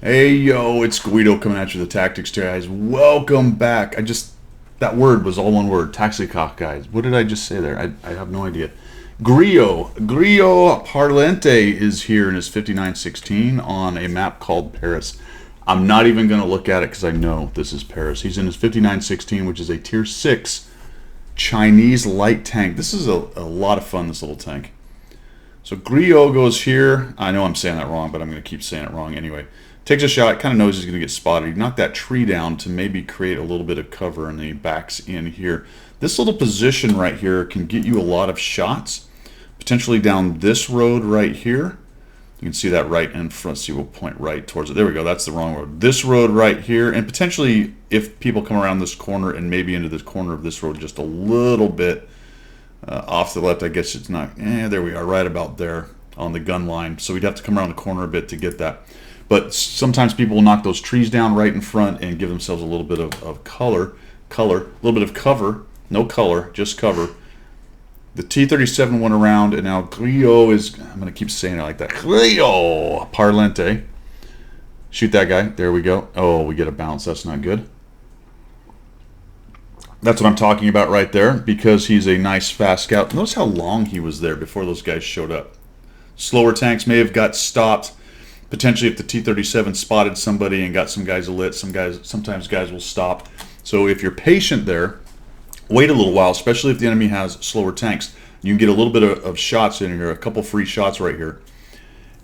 Hey yo, it's Guido coming at you, the Tactics guys. Welcome back. That word was all one word, Taxicock guys. What did I just say there? I have no idea. Grillo Parlente is here in his 5916 on a map called Paris. I'm not even going to look at it because I know this is Paris. He's in his 5916, which is a tier 6 Chinese light tank. This is a lot of fun, this little tank. So Grillo goes here. I know I'm saying that wrong, but I'm going to keep saying it wrong anyway. Takes a shot, kind of knows he's going to get spotted. He knocked that tree down to maybe create a little bit of cover, and then he backs in here. This little position right here can get you a lot of shots, potentially down this road right here. You can see that right in front. See, we'll point right towards it. There we go. That's the wrong road. This road right here, and potentially if people come around this corner and maybe into this corner of this road just a little bit off the left, I guess it's not. There we are, right about there on the gun line. So we'd have to come around the corner a bit to get that. But sometimes people will knock those trees down right in front and give themselves a little bit of color, a little bit of cover, no color, just cover. The T-37 went around, and now Grillo is, I'm going to keep saying it like that, Grillo Parlente. Shoot that guy. There we go. Oh, we get a bounce. That's not good. That's what I'm talking about right there, because he's a nice, fast scout. Notice how long he was there before those guys showed up. Slower tanks may have got stopped. Potentially if the T-37 spotted somebody and got some guys lit, sometimes guys will stop. So if you're patient there, wait a little while, especially if the enemy has slower tanks. You can get a little bit of shots in here, a couple free shots right here.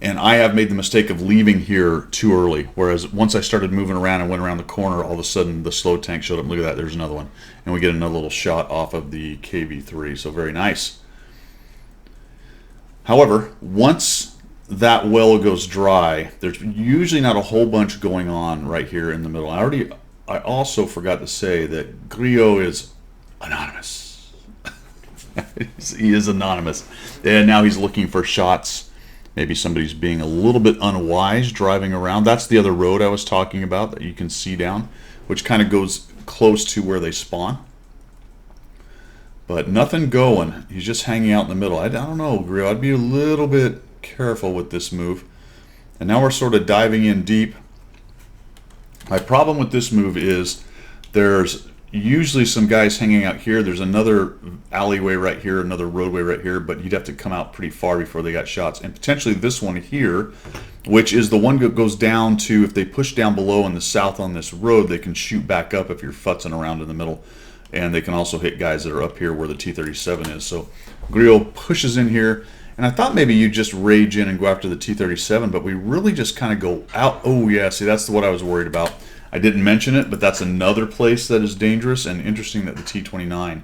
And I have made the mistake of leaving here too early, whereas once I started moving around and went around the corner, all of a sudden the slow tank showed up. Look at that, there's another one. And we get another little shot off of the KV-3, so very nice. However, once that well goes dry, there's usually not a whole bunch going on right here in the middle. I also forgot to say that Grillo is anonymous. He is anonymous. And now he's looking for shots. Maybe somebody's being a little bit unwise driving around. That's the other road I was talking about that you can see down, which kind of goes close to where they spawn. But nothing going. He's just hanging out in the middle. I don't know, Grillo. I'd be a little bit careful with this move. And now we're sort of diving in deep. My problem with this move is there's usually some guys hanging out here. There's another alleyway right here, another roadway right here, but you'd have to come out pretty far before they got shots. And potentially this one here, which is the one that goes down to, if they push down below in the south on this road, they can shoot back up if you're futzing around in the middle. And they can also hit guys that are up here where the T-37 is. So Grillo pushes in here. And I thought maybe you just rage in and go after the T-37, but we really just kind of go out. Oh, yeah, see, that's what I was worried about. I didn't mention it, but that's another place that is dangerous, and interesting that the T-29,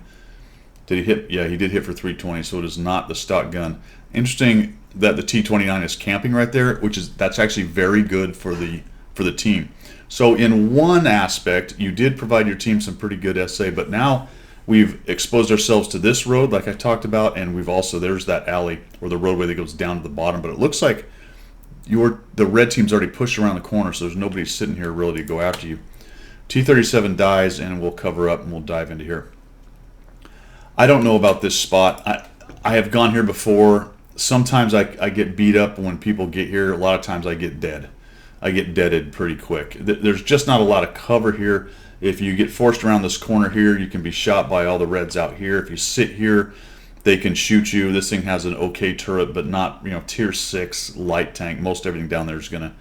did he hit? Yeah, he did hit for 320, so it is not the stock gun. Interesting that the T-29 is camping right there, that's actually very good for the team. So in one aspect, you did provide your team some pretty good SA, but now we've exposed ourselves to this road like I talked about, and we've also, there's that alley or the roadway that goes down to the bottom, but it looks like the red team's already pushed around the corner, so there's nobody sitting here really to go after you. T-37 dies, and we'll cover up and we'll dive into here. I don't know about this spot. I have gone here before. Sometimes I get beat up when people get here. A lot of times I get dead. I get deaded pretty quick. There's just not a lot of cover here. If you get forced around this corner here, you can be shot by all the reds out here. If you sit here, they can shoot you. This thing has an okay turret, but not, tier 6 light tank. Most everything down there is gonna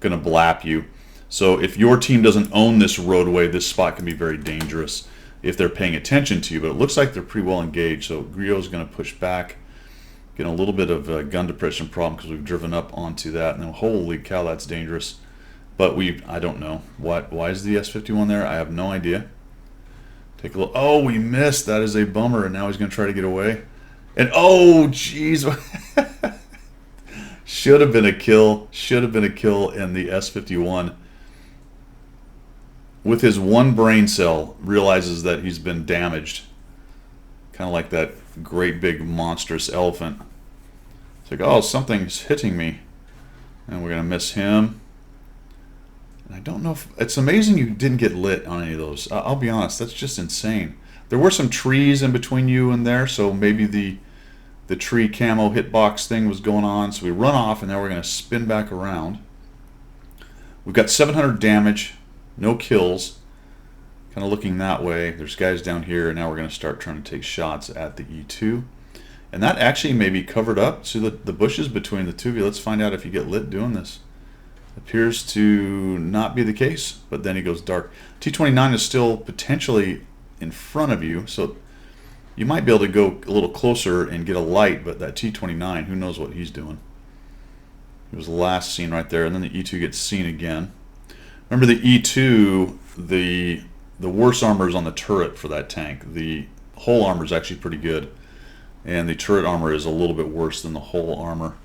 blap you. So if your team doesn't own this roadway, this spot can be very dangerous if they're paying attention to you. But it looks like they're pretty well engaged. So Grillo's gonna push back, getting a little bit of a gun depression problem because we've driven up onto that. And then, holy cow, that's dangerous. But I don't know. Why is the S-51 there? I have no idea. Take a look. Oh, we missed. That is a bummer. And now he's going to try to get away. And, oh, jeez. Should have been a kill. Should have been a kill. And the S-51, with his one brain cell, realizes that he's been damaged. Kind of like that great big monstrous elephant. It's like, oh, something's hitting me. And we're going to miss him. I don't know if it's amazing you didn't get lit on any of those. I'll be honest, that's just insane. There were some trees in between you and there, so maybe the tree camo hitbox thing was going on. So we run off, and now we're going to spin back around. We've got 700 damage, no kills. Kind of looking that way. There's guys down here, and now we're going to start trying to take shots at the E2. And that actually may be covered up. See the bushes between the two of you. Let's find out if you get lit doing this. Appears to not be the case, but then he goes dark. T29 is still potentially in front of you, so you might be able to go a little closer and get a light, but that T29, who knows what he's doing. He was last seen right there, and then the E2 gets seen again. Remember the E2, the worst armor is on the turret for that tank. The whole armor is actually pretty good, and the turret armor is a little bit worse than the whole armor.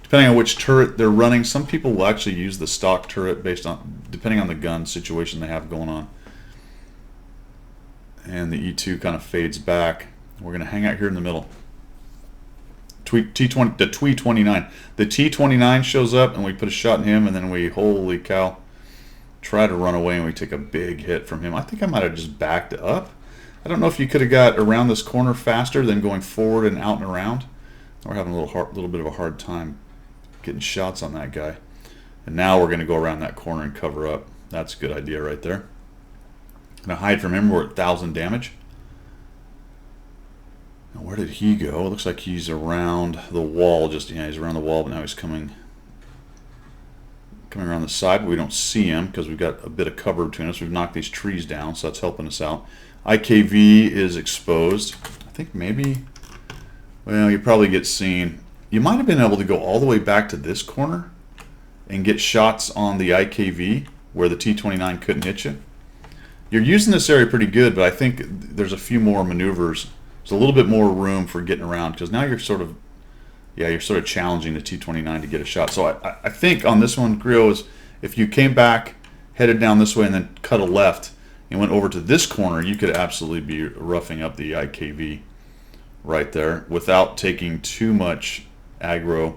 Depending on which turret they're running, some people will actually use the stock turret based on, depending on the gun situation they have going on. And the E2 kind of fades back. We're going to hang out here in the middle. The T29. The T29 shows up, and we put a shot in him, and then we, holy cow, try to run away, and we take a big hit from him. I think I might have just backed up. I don't know if you could have got around this corner faster than going forward and out and around. We're having a little bit of a hard time getting shots on that guy. And now we're going to go around that corner and cover up. That's a good idea right there. Going to hide from him. We're at 1,000 damage. Now where did he go? It looks like he's around the wall. He's around the wall, but now he's coming around the side. But we don't see him because we've got a bit of cover between us. We've knocked these trees down, so that's helping us out. IKV is exposed. I think maybe, well, you probably get seen. You might have been able to go all the way back to this corner and get shots on the IKV where the T29 couldn't hit you. You're using this area pretty good, but I think there's a few more maneuvers. There's a little bit more room for getting around because now you're sort of challenging the T29 to get a shot. So I think on this one, Grio, is if you came back, headed down this way, and then cut a left and went over to this corner, you could absolutely be roughing up the IKV right there without taking too much aggro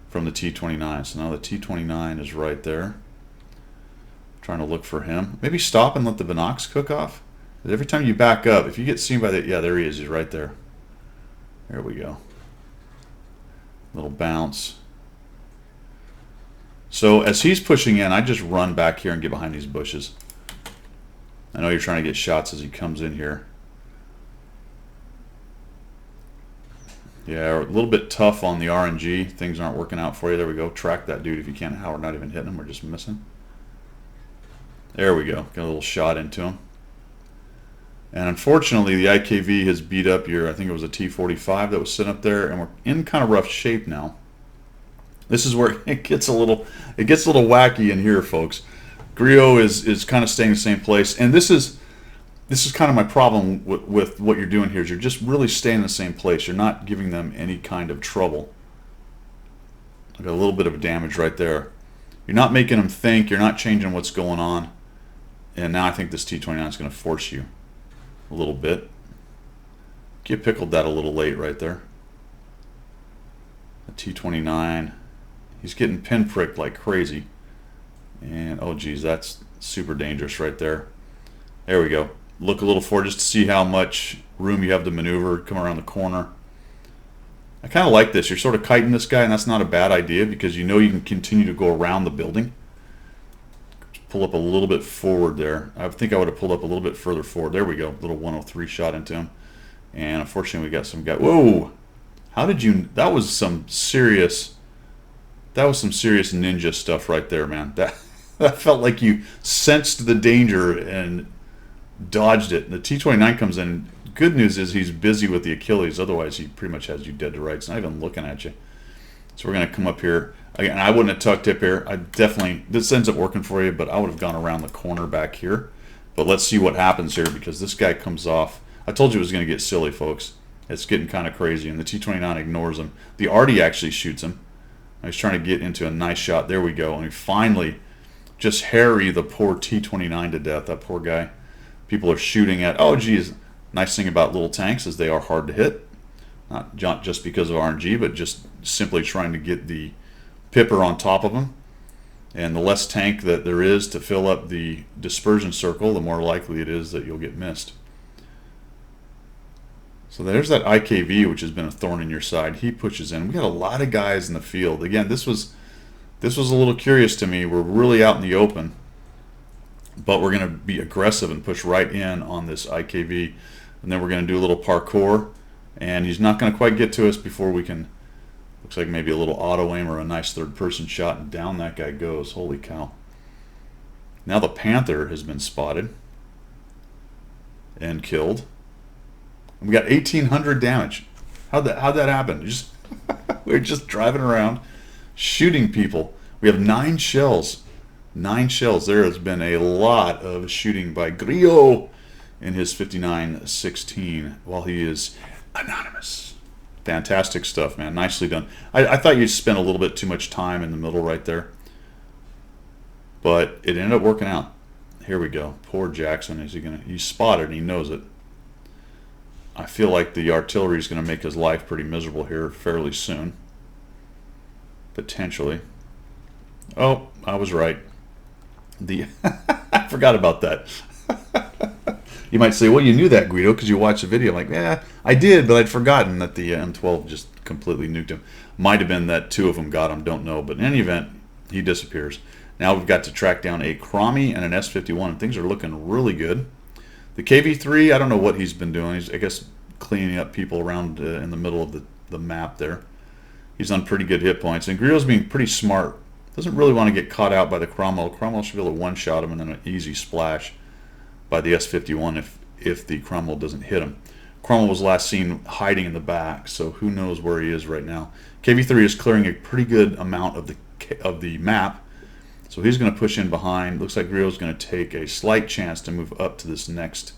from the T29. So now the T29 is right there. Trying to look for him. Maybe stop and let the binocs cook off. Every time you back up, if you get seen by the, yeah, there he is. He's right there. There we go. Little bounce. So as he's pushing in, I just run back here and get behind these bushes. I know you're trying to get shots as he comes in here. Yeah, a little bit tough on the RNG. Things aren't working out for you. There we go. Track that dude if you can. How we're not even hitting him. We're just missing. There we go. Got a little shot into him. And unfortunately, the IKV has beat up your, I think it was a T45 that was sitting up there, and we're in kind of rough shape now. This is where it gets a little wacky in here, folks. Grio is kind of staying in the same place, and this is kind of my problem with what you're doing here. Is you're just really staying in the same place. You're not giving them any kind of trouble. I got a little bit of damage right there. You're not making them think. You're not changing what's going on. And now I think this T29 is going to force you a little bit. You pickled that a little late right there. The T29, he's getting pinpricked like crazy. And oh geez, that's super dangerous right there. There we go. Look a little forward just to see how much room you have to maneuver, come around the corner. I kind of like this. You're sort of kiting this guy, and that's not a bad idea because you know you can continue to go around the building. Pull up a little bit forward there. I think I would have pulled up a little bit further forward. There we go. Little 103 shot into him. And unfortunately we got some guy. Whoa! How did you, that was some serious ninja stuff right there, man. That felt like you sensed the danger and dodged it. The T29 comes in. Good news is he's busy with the Achilles. Otherwise he pretty much has you dead to rights. Not even looking at you. So we're going to come up here. Again, I wouldn't have tucked tip here. I definitely, this ends up working for you, but I would have gone around the corner back here. But let's see what happens here because this guy comes off. I told you it was going to get silly, folks. It's getting kind of crazy, and the T29 ignores him. The Artie actually shoots him. He's trying to get into a nice shot. There we go. And we finally just harry the poor T29 to death. That poor guy. People are shooting at, oh, geez. Nice thing about little tanks is they are hard to hit. Not just because of RNG, but just simply trying to get the pipper on top of them. And the less tank that there is to fill up the dispersion circle, the more likely it is that you'll get missed. So there's that IKV, which has been a thorn in your side. He pushes in. We got a lot of guys in the field. Again, this was This was a little curious to me. We're really out in the open, but we're going to be aggressive and push right in on this IKV, and then we're going to do a little parkour, and he's not going to quite get to us before we can. Looks like maybe a little auto aim or a nice third-person shot, and down that guy goes. Holy cow. Now the Panther has been spotted and killed. We got 1,800 damage. How'd that happen? We're just driving around, shooting people. We have 9 shells. 9 shells. There has been a lot of shooting by Grillo in his 59-16 while he is anonymous. Fantastic stuff, man. Nicely done. I thought you spent a little bit too much time in the middle right there, but it ended up working out. Here we go. Poor Jackson. He's spotted and he knows it. I feel like the artillery is going to make his life pretty miserable here fairly soon. Potentially. Oh, I was right. I forgot about that. You might say, well, you knew that, Guido, because you watched the video. I'm like, yeah, I did, but I'd forgotten that the M12 just completely nuked him. Might have been that 2 of them got him, don't know. But in any event, he disappears. Now we've got to track down a Cromie and an S51, and things are looking really good. The KV-3, I don't know what he's been doing. He's, I guess, cleaning up people around in the middle of the map there. He's on pretty good hit points. And Grillo's being pretty smart. Doesn't really want to get caught out by the Cromwell. Cromwell should be able to one-shot him and then an easy splash by the S51 if the Cromwell doesn't hit him. Cromwell was last seen hiding in the back, so who knows where he is right now. KV-3 is clearing a pretty good amount of the map, so he's going to push in behind. Looks like Grillo's going to take a slight chance to move up to this next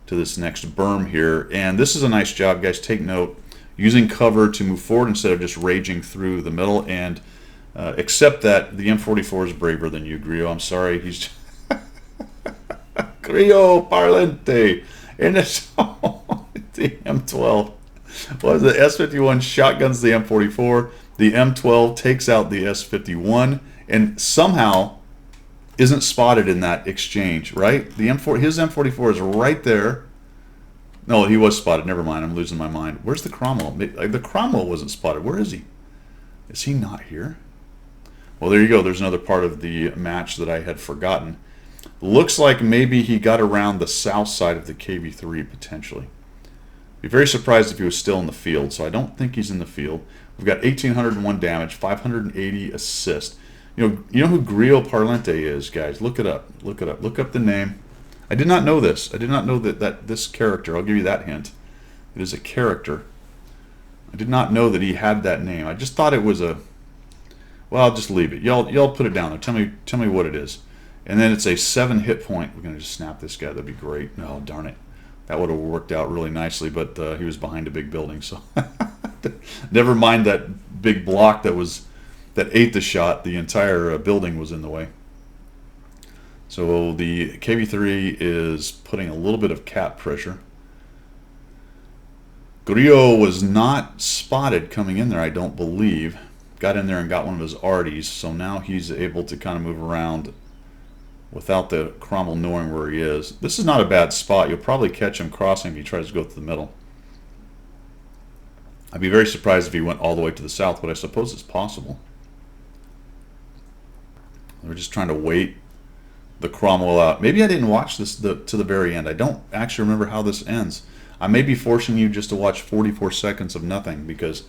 berm here. And this is a nice job, guys. Take note. Using cover to move forward instead of just raging through the middle. And except that the M44 is braver than you, Grillo. I'm sorry. He's Grillo Parlante. And it's the M12. Well, the S51 shotguns the M44. The M12 takes out the S51 and somehow isn't spotted in that exchange, right? His M44 is right there. No, he was spotted. Never mind. I'm losing my mind. Where's the Cromwell? The Cromwell wasn't spotted. Where is he? Is he not here? Well, there you go. There's another part of the match that I had forgotten. Looks like maybe he got around the south side of the KV-3 potentially. Be very surprised if he was still in the field, so I don't think he's in the field. We've got 1,801 damage, 580 assist. You know who Grillo Parlante is, guys. Look it up. Look it up. Look up the name. I did not know this. I did not know that this character, I'll give you that hint. It is a character. I did not know that he had that name. I just thought it was a... Well, I'll just leave it. Y'all put it down there. Tell me what it is. And then it's a 7 hit point. We're going to just snap this guy. That'd be great. No, darn it. That would have worked out really nicely, but he was behind a big building, so... Never mind that big block that ate the shot. The entire building was in the way. So the KV-3 is putting a little bit of cap pressure. Grillo was not spotted coming in there, I don't believe. Got in there and got one of his arties, so now he's able to kind of move around without the Cromwell knowing where he is. This is not a bad spot. You'll probably catch him crossing if he tries to go through the middle. I'd be very surprised if he went all the way to the south, but I suppose it's possible. We're just trying to wait the Cromwell out. Maybe I didn't watch this to the very end. I don't actually remember how this ends. I may be forcing you just to watch 44 seconds of nothing because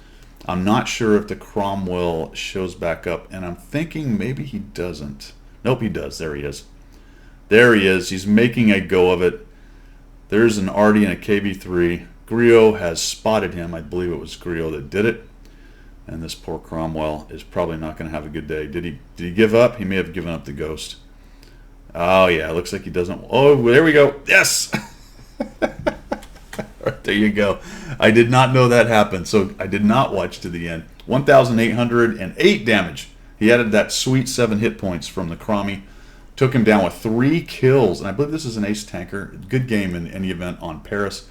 I'm not sure if the Cromwell shows back up, and I'm thinking maybe he doesn't. Nope, he does. There he is. There he is. He's making a go of it. There's an arty and a KV-3. Grillo has spotted him. I believe it was Grillo that did it. And this poor Cromwell is probably not going to have a good day. Did he give up? He may have given up the ghost. Oh, yeah. It looks like he doesn't. Oh, there we go. Yes! Right, there you go. I did not know that happened, so I did not watch to the end. 1,808 damage. He added that sweet 7 hit points from the Cromie. Took him down with 3 kills. And I believe this is an ace tanker. Good game in any event on Paris.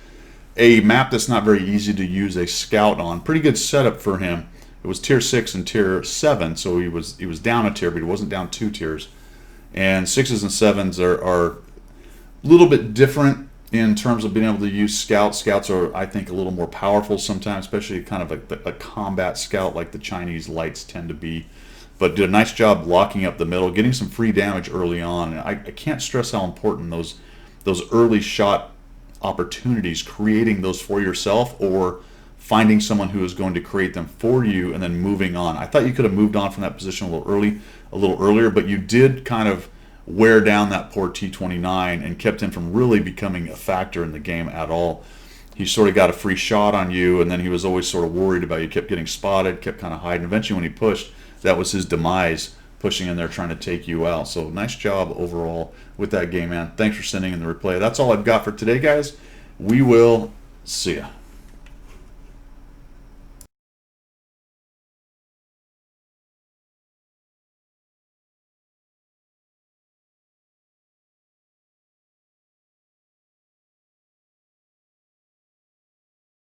A map that's not very easy to use a scout on. Pretty good setup for him. It was tier 6 and tier 7, so he was down a tier, but he wasn't down 2 tiers. And 6s and 7s are a little bit different in terms of being able to use scouts. Scouts are, I think, a little more powerful sometimes, especially kind of a combat scout like the Chinese lights tend to be. but did a nice job locking up the middle, getting some free damage early on. And I can't stress how important those early shot opportunities, creating those for yourself or finding someone who is going to create them for you and then moving on. I thought you could have moved on from that position a little earlier, but you did kind of wear down that poor T-29 and kept him from really becoming a factor in the game at all. He sort of got a free shot on you, and then he was always sort of worried about you, kept getting spotted, kept kind of hiding. Eventually when he pushed, that was his demise, pushing in there trying to take you out. So nice job overall with that game, man. Thanks for sending in the replay. That's all I've got for today, guys. We will see ya.